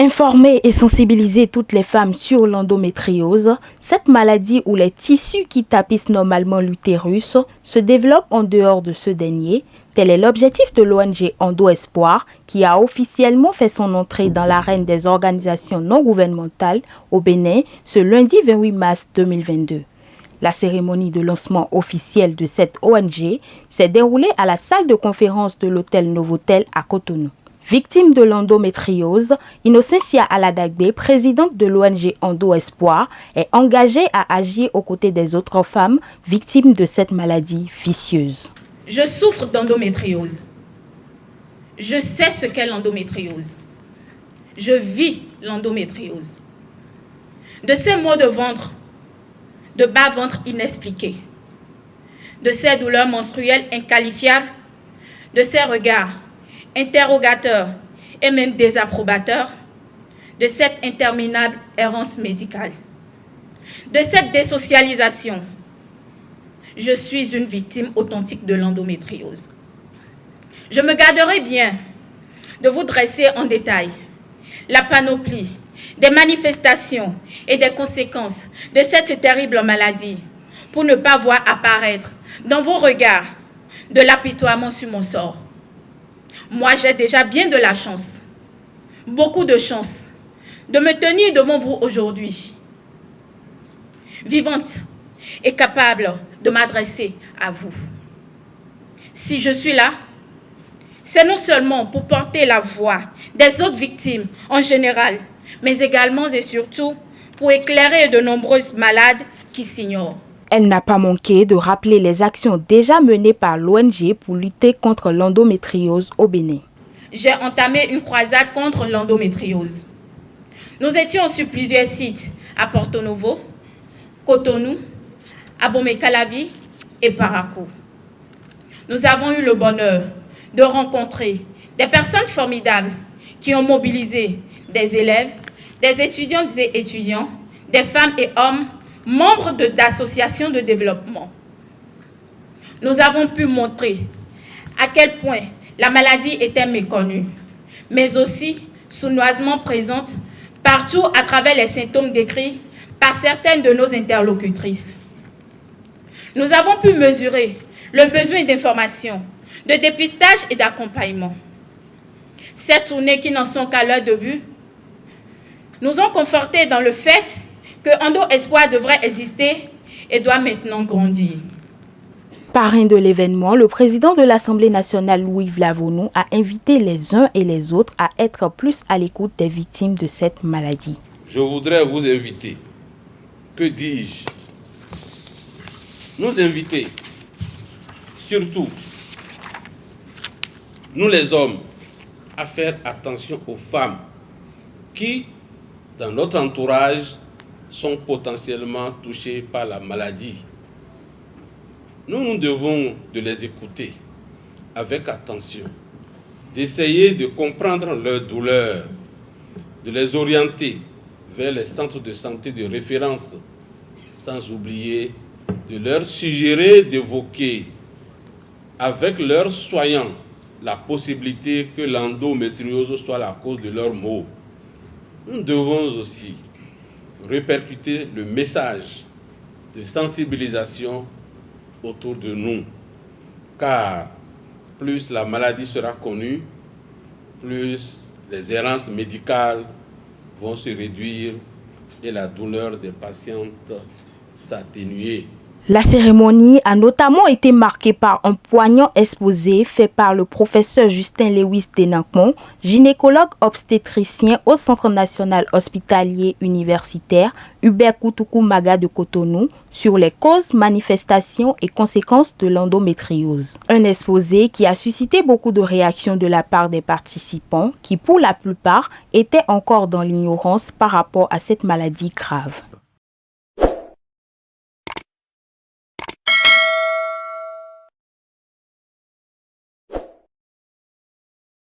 Informer et sensibiliser toutes les femmes sur l'endométriose, cette maladie où les tissus qui tapissent normalement l'utérus se développent en dehors de ce dernier, tel est l'objectif de l'ONG Endo Espoir qui a officiellement fait son entrée dans l'arène des organisations non gouvernementales au Bénin ce lundi 28 mars 2022. La cérémonie de lancement officiel de cette ONG s'est déroulée à la salle de conférence de l'hôtel Novotel à Cotonou. Victime de l'endométriose, Innocentia Aladagbe, présidente de l'ONG Endo Espoir, est engagée à agir aux côtés des autres femmes victimes de cette maladie vicieuse. Je souffre d'endométriose. Je sais ce qu'est l'endométriose. Je vis l'endométriose. De ces maux de ventre, de bas-ventre inexpliqués, de ces douleurs menstruelles inqualifiables, de ces regards interrogateurs et même désapprobateurs, de cette interminable errance médicale, de cette désocialisation. Je suis une victime authentique de l'endométriose. Je me garderai bien de vous dresser en détail la panoplie des manifestations et des conséquences de cette terrible maladie pour ne pas voir apparaître dans vos regards de l'apitoiement sur mon sort. Moi, j'ai déjà bien de la chance, beaucoup de chance, de me tenir devant vous aujourd'hui, vivante et capable de m'adresser à vous. Si je suis là, c'est non seulement pour porter la voix des autres victimes en général, mais également et surtout pour éclairer de nombreuses malades qui s'ignorent. Elle n'a pas manqué de rappeler les actions déjà menées par l'ONG pour lutter contre l'endométriose au Bénin. J'ai entamé une croisade contre l'endométriose. Nous étions sur plusieurs sites à Porto Novo, Cotonou, Abomey-Calavi et Parakou. Nous avons eu le bonheur de rencontrer des personnes formidables qui ont mobilisé des élèves, des étudiantes et étudiants, des femmes et hommes, membres d'associations de développement. Nous avons pu montrer à quel point la maladie était méconnue, mais aussi sournoisement présente partout à travers les symptômes décrits par certaines de nos interlocutrices. Nous avons pu mesurer le besoin d'information, de dépistage et d'accompagnement. Ces tournées qui n'en sont qu'à leur début nous ont confortés dans le fait que Endo Espoir devrait exister et doit maintenant grandir. Parrain de l'événement, le président de l'Assemblée nationale, Louis Vlavonou, a invité les uns et les autres à être plus à l'écoute des victimes de cette maladie. Je voudrais vous inviter, que dis-je, nous inviter, surtout, nous les hommes, à faire attention aux femmes qui, dans notre entourage, sont potentiellement touchées par la maladie. Nous devons de les écouter avec attention, d'essayer de comprendre leurs douleurs, de les orienter vers les centres de santé de référence, sans oublier de leur suggérer d'évoquer avec leurs soignants la possibilité que l'endométriose soit la cause de leurs maux. Nous devons aussi répercuter le message de sensibilisation autour de nous, car plus la maladie sera connue, plus les errances médicales vont se réduire et la douleur des patientes s'atténuer. La cérémonie a notamment été marquée par un poignant exposé fait par le professeur Justin Lewis Denancmon, gynécologue obstétricien au Centre national hospitalier universitaire Hubert Koutoukou Maga de Cotonou sur les causes, manifestations et conséquences de l'endométriose. Un exposé qui a suscité beaucoup de réactions de la part des participants qui, pour la plupart, étaient encore dans l'ignorance par rapport à cette maladie grave.